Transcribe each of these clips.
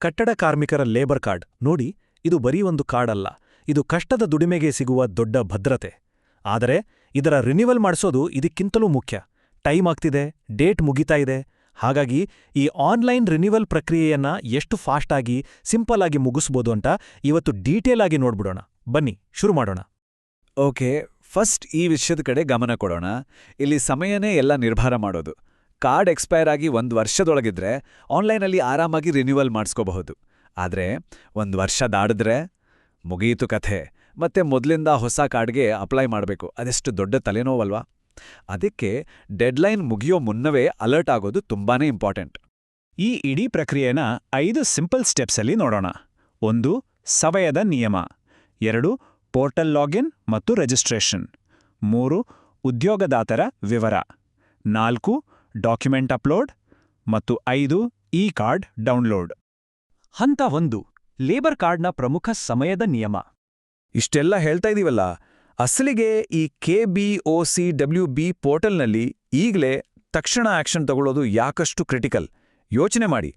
ಕಟ್ಟಡ ಕಾರ್ಮಿಕರ labour card ನೋಡಿ, ಇದು ಬರೀ ಒಂದು ಕಾರ್ಡ್ ಅಲ್ಲ, ಇದು ಕಷ್ಟದ ದುಡಿಮೆಗೆ ಸಿಗುವ ದೊಡ್ಡ ಭದ್ರತೆ. ಆದರೆ ಇದರ ರಿನಿವಲ್ ಮಾಡಿಸೋದು ಇದಕ್ಕಿಂತಲೂ ಮುಖ್ಯ. ಟೈಮ್ ಆಗ್ತಿದೆ, ಡೇಟ್ ಮುಗಿತಾ ಇದೆ. ಹಾಗಾಗಿ ಈ ಆನ್ಲೈನ್ ರಿನಿವಲ್ ಪ್ರಕ್ರಿಯೆಯನ್ನ ಎಷ್ಟು ಫಾಸ್ಟಾಗಿ, ಸಿಂಪಲ್ ಆಗಿ ಮುಗಿಸ್ಬೋದು ಅಂತ ಇವತ್ತು ಡೀಟೇಲ್ ಆಗಿ ನೋಡ್ಬಿಡೋಣ. ಬನ್ನಿ ಶುರು ಮಾಡೋಣ. ಓಕೆ, ಫಸ್ಟ್ ಈ ವಿಷಯದ ಕಡೆ ಗಮನ ಕೊಡೋಣ. ಇಲ್ಲಿ ಸಮಯನೇ ಎಲ್ಲ ನಿರ್ಧಾರ ಮಾಡೋದು. ಕಾರ್ಡ್ ಎಕ್ಸ್ಪೈರ್ ಆಗಿ 1 ವರ್ಷದೊಳಗಿದ್ರೆ ಆನ್ಲೈನಲ್ಲಿ ಆರಾಮಾಗಿ ರಿನ್ಯೂವಲ್ ಮಾಡಿಸ್ಕೋಬಹುದು. ಆದರೆ 1 ವರ್ಷ ದಾಡಿದ್ರೆ ಮುಗಿಯಿತು ಕಥೆ. ಮತ್ತೆ ಮೊದಲಿಂದ ಹೊಸ ಕಾರ್ಡ್ಗೆ ಅಪ್ಲೈ ಮಾಡಬೇಕು. ಅದೆಷ್ಟು ದೊಡ್ಡ ತಲೆನೋವಲ್ವಾ? ಅದಕ್ಕೆ ಡೆಡ್ಲೈನ್ ಮುಗಿಯೋ ಮುನ್ನವೇ ಅಲರ್ಟ್ ಆಗೋದು ತುಂಬಾನೇ ಇಂಪಾರ್ಟೆಂಟ್. ಈ ಇಡೀ ಪ್ರಕ್ರಿಯೆನ 5 ಸಿಂಪಲ್ ಸ್ಟೆಪ್ಸಲ್ಲಿ ನೋಡೋಣ. 1. ಸಮಯದ ನಿಯಮ. 2. ಪೋರ್ಟಲ್ ಲಾಗಿನ್ ಮತ್ತು ರಿಜಿಸ್ಟ್ರೇಷನ್. 3. ಉದ್ಯೋಗದಾತರ ವಿವರ. 4. Document upload. ಮತ್ತು 5. E card download. ಹಂತ 1. ಲೇಬರ್ ಕಾರ್ಡ್ನ ಪ್ರಮುಖ ಸಮಯದ ನಿಯಮ. ಇಷ್ಟೆಲ್ಲ ಹೇಳ್ತಾ ಇದೀವಲ್ಲ, ಅಸಲಿಗೆ ಈ KBOCWB ಪೋರ್ಟಲ್ನಲ್ಲಿ ಈಗಲೇ ತಕ್ಷಣ ಆಕ್ಷನ್ ತಗೊಳ್ಳೋದು ಯಾಕಷ್ಟು ಕ್ರಿಟಿಕಲ್? ಯೋಚನೆ ಮಾಡಿ.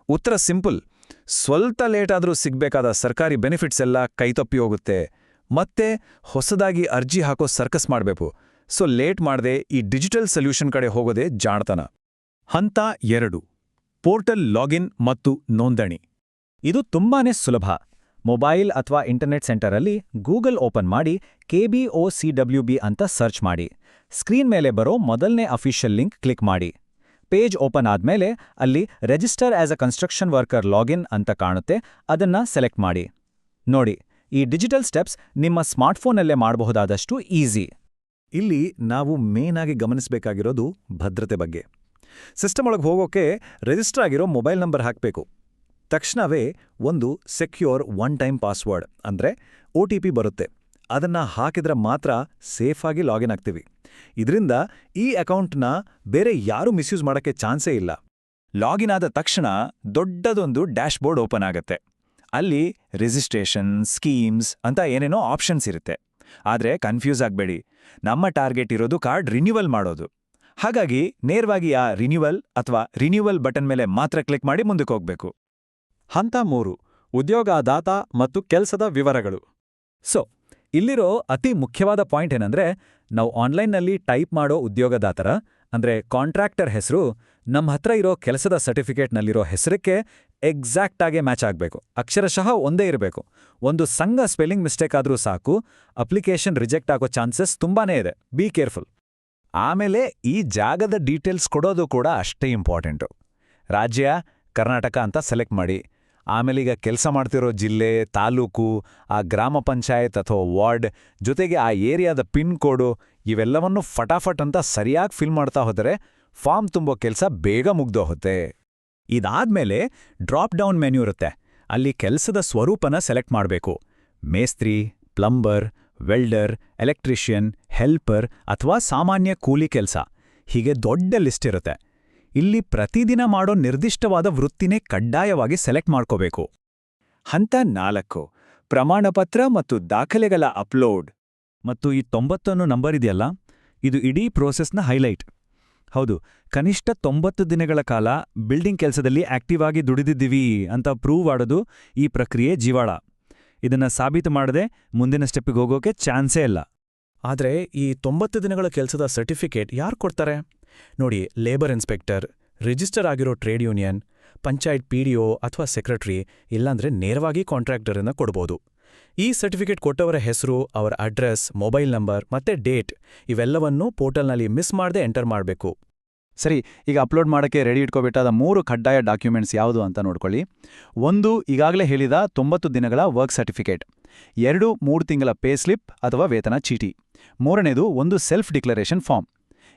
ಉತ್ತರ ಸಿಂಪಲ್. ಸ್ವಲ್ಪ ಲೇಟಾದರೂ ಸಿಗ್ಬೇಕಾದ ಸರ್ಕಾರಿ ಬೆನಿಫಿಟ್ಸ್ ಎಲ್ಲ ಕೈತಪ್ಪಿ ಹೋಗುತ್ತೆ. ಮತ್ತೆ ಹೊಸದಾಗಿ ಅರ್ಜಿ ಹಾಕೋ ಸರ್ಕಸ್ ಮಾಡಬೇಕು. ಸೊ ಲೇಟ್ ಮಾಡದೆ ಈ ಡಿಜಿಟಲ್ ಸೊಲ್ಯೂಷನ್ ಕಡೆ ಹೋಗೋದೇ ಜಾಣತನ. ಹಂತ 2. ಪೋರ್ಟಲ್ ಲಾಗಿನ್ ಮತ್ತು ನೋಂದಣಿ. ಇದು ತುಂಬಾನೇ ಸುಲಭ. ಮೊಬೈಲ್ ಅಥವಾ ಇಂಟರ್ನೆಟ್ ಸೆಂಟರಲ್ಲಿ ಗೂಗಲ್ ಓಪನ್ ಮಾಡಿ KBOCWB ಅಂತ ಸರ್ಚ್ ಮಾಡಿ. ಸ್ಕ್ರೀನ್ ಮೇಲೆ ಬರೋ ಮೊದಲನೇ ಅಫಿಷಿಯಲ್ ಲಿಂಕ್ ಕ್ಲಿಕ್ ಮಾಡಿ. ಪೇಜ್ ಓಪನ್ ಆದ್ಮೇಲೆ ಅಲ್ಲಿ register as a construction worker login ಅಂತ ಕಾಣುತ್ತೆ, ಅದನ್ನ ಸೆಲೆಕ್ಟ್ ಮಾಡಿ. ನೋಡಿ, ಈ ಡಿಜಿಟಲ್ ಸ್ಟೆಪ್ಸ್ ನಿಮ್ಮ ಸ್ಮಾರ್ಟ್ಫೋನಲ್ಲೇ ಮಾಡಬಹುದಾದಷ್ಟು ಈಸಿ. ಇಲ್ಲಿ ನಾವು ಮೇನ್ ಆಗಿ ಗಮನಿಸಬೇಕಾಗಿರೋದು ಭದ್ರತೆ ಬಗ್ಗೆ. ಸಿಸ್ಟಮ್ ಒಳಗೆ ಹೋಗೋಕೆ ರಿಜಿಸ್ಟರ್ ಆಗಿರೋ ಮೊಬೈಲ್ ನಂಬರ್ ಹಾಕಬೇಕು. ತಕ್ಷಣವೇ ಒಂದು ಸೆಕ್ಯೂರ್ 1 ಟೈಮ್ ಪಾಸ್ವರ್ಡ್ ಅಂದ್ರೆ OTP ಬರುತ್ತೆ. ಅದನ್ನ ಹಾಕಿದ್ರೆ ಮಾತ್ರ ಸೇಫಾಗಿ ಲಾಗಿನ್ ಆಗ್ತೀವಿ. ಇದರಿಂದ ಈ ಅಕೌಂಟ್ನ ಬೇರೆ ಯಾರೂ ಮಿಸ್ಯೂಸ್ ಮಾಡೋಕ್ಕೆ ಚಾನ್ಸೇ ಇಲ್ಲ. ಲಾಗಿನ್ ಆದ ತಕ್ಷಣ ದೊಡ್ಡದೊಂದು ಡ್ಯಾಶ್ಬೋರ್ಡ್ ಓಪನ್ ಆಗುತ್ತೆ. ಅಲ್ಲಿ ರಿಜಿಸ್ಟ್ರೇಷನ್, ಸ್ಕೀಮ್ಸ್ ಅಂತ ಏನೇನೋ ಆಪ್ಷನ್ಸ್ ಇರುತ್ತೆ. ಆದರೆ ಕನ್ಫ್ಯೂಸ್ ಆಗಬೇಡಿ, ನಮ್ಮ ಟಾರ್ಗೆಟ್ ಇರೋದು ಕಾರ್ಡ್ ರಿನ್ಯೂವಲ್ ಮಾಡೋದು. ಹಾಗಾಗಿ ನೇರವಾಗಿ ಆ ರಿನ್ಯೂವಲ್ ಅಥವಾ ರಿನ್ಯೂವಲ್ ಬಟನ್ ಮೇಲೆ ಮಾತ್ರ ಕ್ಲಿಕ್ ಮಾಡಿ ಮುಂದಕ್ಕೆ ಹೋಗಬೇಕು. ಹಂತ 3. ಉದ್ಯೋಗದಾತ ಮತ್ತು ಕೆಲಸದ ವಿವರಗಳು. ಸೊ ಇಲ್ಲಿರೋ ಅತಿ ಮುಖ್ಯವಾದ ಪಾಯಿಂಟ್ ಏನಂದ್ರೆ, ನಾವು ಆನ್ಲೈನ್ನಲ್ಲಿ ಟೈಪ್ ಮಾಡೋ ಉದ್ಯೋಗದಾತರ ಅಂದ್ರೆ ಕಾಂಟ್ರಾಕ್ಟರ್ ಹೆಸರು ನಮ್ಮ ಹತ್ರ ಇರೋ ಕೆಲಸದ ಸರ್ಟಿಫಿಕೇಟ್ನಲ್ಲಿರೋ ಹೆಸರಕ್ಕೆ ಎಕ್ಸಾಕ್ಟ್ ಆಗಿ ಮ್ಯಾಚ್ ಆಗಬೇಕು. ಅಕ್ಷರಶಃ ಒಂದೇ ಇರಬೇಕು. ಒಂದು ಸಣ್ಣ ಸ್ಪೆಲ್ಲಿಂಗ್ ಮಿಸ್ಟೇಕ್ ಆದರೂ ಸಾಕು, ಅಪ್ಲಿಕೇಶನ್ ರಿಜೆಕ್ಟ್ ಆಗೋ ಚಾನ್ಸಸ್ ತುಂಬಾನೇ ಇದೆ. Be careful. ಆಮೇಲೆ ಈ ಜಾಗದ ಡೀಟೇಲ್ಸ್ ಕೊಡೋದು ಕೂಡ ಅಷ್ಟೇ ಇಂಪಾರ್ಟೆಂಟು. ರಾಜ್ಯ ಕರ್ನಾಟಕ ಅಂತ ಸೆಲೆಕ್ಟ್ ಮಾಡಿ. ಆಮೇಲೆ ಈಗ ಕೆಲಸ ಮಾಡ್ತಿರೋ ಜಿಲ್ಲೆ, ತಾಲೂಕು, ಆ ಗ್ರಾಮ ಪಂಚಾಯತ್ ಅಥವಾ ವಾರ್ಡ್, ಜೊತೆಗೆ ಆ ಏರಿಯಾದ ಪಿನ್ ಕೋಡು, ಇವೆಲ್ಲವನ್ನೂ ಫಟಾಫಟ್ ಅಂತ ಸರಿಯಾಗಿ ಫಿಲ್ ಮಾಡ್ತಾ ಹೋದರೆ ಫಾರ್ಮ್ ತುಂಬೋ ಕೆಲಸ ಬೇಗ ಮುಗ್ದೋಗುತ್ತೆ. ಇದಾದ್ಮೇಲೆ ಡ್ರಾಪ್ ಡೌನ್ ಮೆನ್ಯೂ ಇರುತ್ತೆ. ಅಲ್ಲಿ ಕೆಲಸದ ಸ್ವರೂಪನ ಸೆಲೆಕ್ಟ್ ಮಾಡಬೇಕು. ಮೇಸ್ತ್ರಿ, ಪ್ಲಂಬರ್, ವೆಲ್ಡರ್, ಎಲೆಕ್ಟ್ರಿಷಿಯನ್, ಹೆಲ್ಪರ್ ಅಥವಾ ಸಾಮಾನ್ಯ ಕೂಲಿ ಕೆಲಸ, ಹೀಗೆ ದೊಡ್ಡ ಲಿಸ್ಟ್ ಇರುತ್ತೆ. ಇಲ್ಲಿ ಪ್ರತಿದಿನ ಮಾಡೋ ನಿರ್ದಿಷ್ಟವಾದ ವೃತ್ತಿನೇ ಕಡ್ಡಾಯವಾಗಿ ಸೆಲೆಕ್ಟ್ ಮಾಡ್ಕೋಬೇಕು. ಹಂತ 4. ಪ್ರಮಾಣಪತ್ರ ಮತ್ತು ದಾಖಲೆಗಳ ಅಪ್ಲೋಡ್. ಮತ್ತು ಈ 90 ನಂಬರ್ ಇದೆಯಲ್ಲ, ಇದು ಇಡೀ ಪ್ರೋಸೆಸ್ನ ಹೈಲೈಟ್. ಹೌದು, ಕನಿಷ್ಠ 90 ದಿನಗಳ ಕಾಲ ಬಿಲ್ಡಿಂಗ್ ಕೆಲಸದಲ್ಲಿ ಆಕ್ಟಿವ್ ಆಗಿ ದುಡಿದಿದ್ದೀವಿ ಅಂತ ಪ್ರೂವ್ ಮಾಡೋದು ಈ ಪ್ರಕ್ರಿಯೆ ಜೀವಾಳ. ಇದನ್ನ ಸಾಬೀತು ಮಾಡದೆ ಮುಂದಿನ ಸ್ಟೆಪ್ಪಿಗೆ ಹೋಗೋಕೆ ಚಾನ್ಸೇ ಇಲ್ಲ. ಆದರೆ ಈ 90 ದಿನಗಳ ಕೆಲಸದ ಸರ್ಟಿಫಿಕೇಟ್ ಯಾರು ಕೊಡ್ತಾರೆ? ನೋಡಿ, ಲೇಬರ್ ಇನ್ಸ್ಪೆಕ್ಟರ್, ರಿಜಿಸ್ಟರ್ ಆಗಿರೋ ಟ್ರೇಡ್ ಯೂನಿಯನ್, ಪಂಚಾಯತ್ PDO ಅಥವಾ ಸೆಕ್ರೆಟರಿ, ಇಲ್ಲಾಂದ್ರೆ ನೇರವಾಗಿ ಕಾಂಟ್ರಾಕ್ಟರನ್ನ ಕೊಡ್ಬೋದು. ಈ ಸರ್ಟಿಫಿಕೇಟ್ ಕೊಟ್ಟವರ ಹೆಸರು, ಅವರ ಅಡ್ರೆಸ್, ಮೊಬೈಲ್ ನಂಬರ್ ಮತ್ತೆ ಡೇಟ್ ಇವೆಲ್ಲವನ್ನೂ ಪೋರ್ಟಲ್ನಲ್ಲಿ ಮಿಸ್ ಮಾಡದೆ ಎಂಟರ್ ಮಾಡಬೇಕು. ಸರಿ, ಈಗ ಅಪ್ಲೋಡ್ ಮಾಡೋಕ್ಕೆ ರೆಡಿ ಇಟ್ಕೋಬೇಕಾದ 3 ಕಡ್ಡಾಯ ಡಾಕ್ಯುಮೆಂಟ್ಸ್ ಯಾವುದು ಅಂತ ನೋಡ್ಕೊಳ್ಳಿ. 1. ಈಗಾಗಲೇ ಹೇಳಿದ 90 ದಿನಗಳ ವರ್ಕ್ ಸರ್ಟಿಫಿಕೇಟ್. 2. 3 ತಿಂಗಳ ಪೇ ಸ್ಲಿಪ್ ಅಥವಾ ವೇತನ ಚೀಟಿ. 3ನೇದು ಒಂದು ಸೆಲ್ಫ್ ಡಿಕ್ಲರೇಷನ್ ಫಾರ್ಮ್.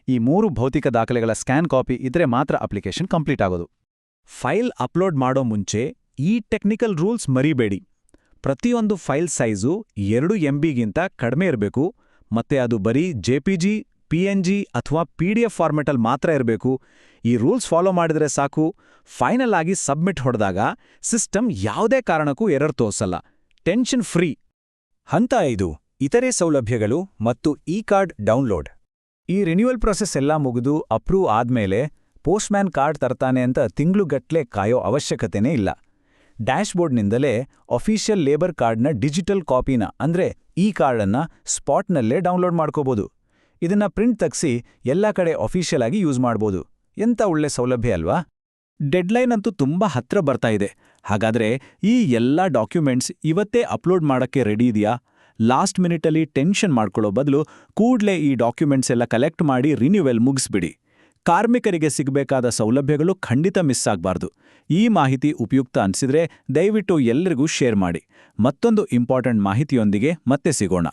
ಈ 3 ಭೌತಿಕ ದಾಖಲೆಗಳ ಸ್ಕ್ಯಾನ್ ಕಾಪಿ ಇದ್ರೆ ಮಾತ್ರ ಅಪ್ಲಿಕೇಶನ್ ಕಂಪ್ಲೀಟ್ ಆಗೋದು. ಫೈಲ್ ಅಪ್ಲೋಡ್ ಮಾಡೋ ಮುಂಚೆ ಈ ಟೆಕ್ನಿಕಲ್ ರೂಲ್ಸ್ ಮರಿಬೇಡಿ. ಪ್ರತಿಯೊಂದು ಫೈಲ್ ಸೈಜು 2 MBಗಿಂತ ಕಡಿಮೆ ಇರಬೇಕು, ಮತ್ತೆ ಅದು ಬರೀ JPG, PNG ಅಥವಾ PDF ಫಾರ್ಮೆಟಲ್ಲಿ ಮಾತ್ರ ಇರಬೇಕು. ಈ ರೂಲ್ಸ್ ಫಾಲೋ ಮಾಡಿದ್ರೆ ಸಾಕು. ಫೈನಲ್ ಆಗಿ ಸಬ್ಮಿಟ್ ಹೊಡೆದಾಗ ಸಿಸ್ಟಮ್ ಯಾವುದೇ ಕಾರಣಕ್ಕೂ ಎರರ್ ತೋರಿಸಲ್ಲ. Tension free. ಹಂತ 5. ಇತರೆ ಸೌಲಭ್ಯಗಳು ಮತ್ತು ಇ ಕಾರ್ಡ್ ಡೌನ್ಲೋಡ್. ಈ ರಿನ್ಯೂವಲ್ ಪ್ರೊಸೆಸ್ ಎಲ್ಲ ಮುಗಿದು ಅಪ್ರೂವ್ ಆದ್ಮೇಲೆ ಪೋಸ್ಟ್ಮ್ಯಾನ್ ಕಾರ್ಡ್ ತರ್ತಾನೆ ಅಂತ ತಿಂಗ್ಳುಗಟ್ಲೆ ಕಾಯೋ ಅವಶ್ಯಕತೆನೇ ಇಲ್ಲ. ಡ್ಯಾಶ್ಬೋರ್ಡ್ನಿಂದಲೇ ಅಫಿಷಿಯಲ್ ಲೇಬರ್ ಕಾರ್ಡ್ನ ಡಿಜಿಟಲ್ ಕಾಪಿನ ಅಂದ್ರೆ ಈ ಕಾರ್ಡನ್ನ ಸ್ಪಾಟ್ನಲ್ಲೇ ಡೌನ್ಲೋಡ್ ಮಾಡ್ಕೋಬೋದು. ಇದನ್ನ ಪ್ರಿಂಟ್ ತೆಗ್ಸಿ ಎಲ್ಲ ಕಡೆ ಅಫಿಷಿಯಲ್ ಆಗಿ ಯೂಸ್ ಮಾಡ್ಬೋದು. ಎಂಥ ಒಳ್ಳೆ ಸೌಲಭ್ಯ ಅಲ್ವಾ? ಡೆಡ್ಲೈನ್ ಅಂತೂ ತುಂಬಾ ಹತ್ರ ಬರ್ತಾ ಇದೆ. ಹಾಗಾದ್ರೆ ಈ ಎಲ್ಲ ಡಾಕ್ಯುಮೆಂಟ್ಸ್ ಇವತ್ತೇ ಅಪ್ಲೋಡ್ ಮಾಡಕ್ಕೆ ರೆಡಿ ಇದೆಯಾ? ಲಾಸ್ಟ್ ಮಿನಿಟಲ್ಲಿ ಟೆನ್ಷನ್ ಮಾಡ್ಕೊಳ್ಳೋ ಬದಲು ಕೂಡ್ಲೇ ಈ ಡಾಕ್ಯುಮೆಂಟ್ಸ್ ಎಲ್ಲ ಕಲೆಕ್ಟ್ ಮಾಡಿ ರಿನ್ಯೂವೆಲ್ ಮುಗಿಸ್ಬಿಡಿ. ಕಾರ್ಮಿಕರಿಗೆ ಸಿಗಬೇಕಾದ ಸೌಲಭ್ಯಗಳು ಖಂಡಿತ ಮಿಸ್ ಆಗಬಾರ್ದು. ಈ ಮಾಹಿತಿ ಉಪಯುಕ್ತ ಅನ್ಸಿದ್ರೆ ದಯವಿಟ್ಟು ಎಲ್ಲರಿಗೂ ಶೇರ್ ಮಾಡಿ. ಮತ್ತೊಂದು ಇಂಪಾರ್ಟೆಂಟ್ ಮಾಹಿತಿಯೊಂದಿಗೆ ಮತ್ತೆ ಸಿಗೋಣ.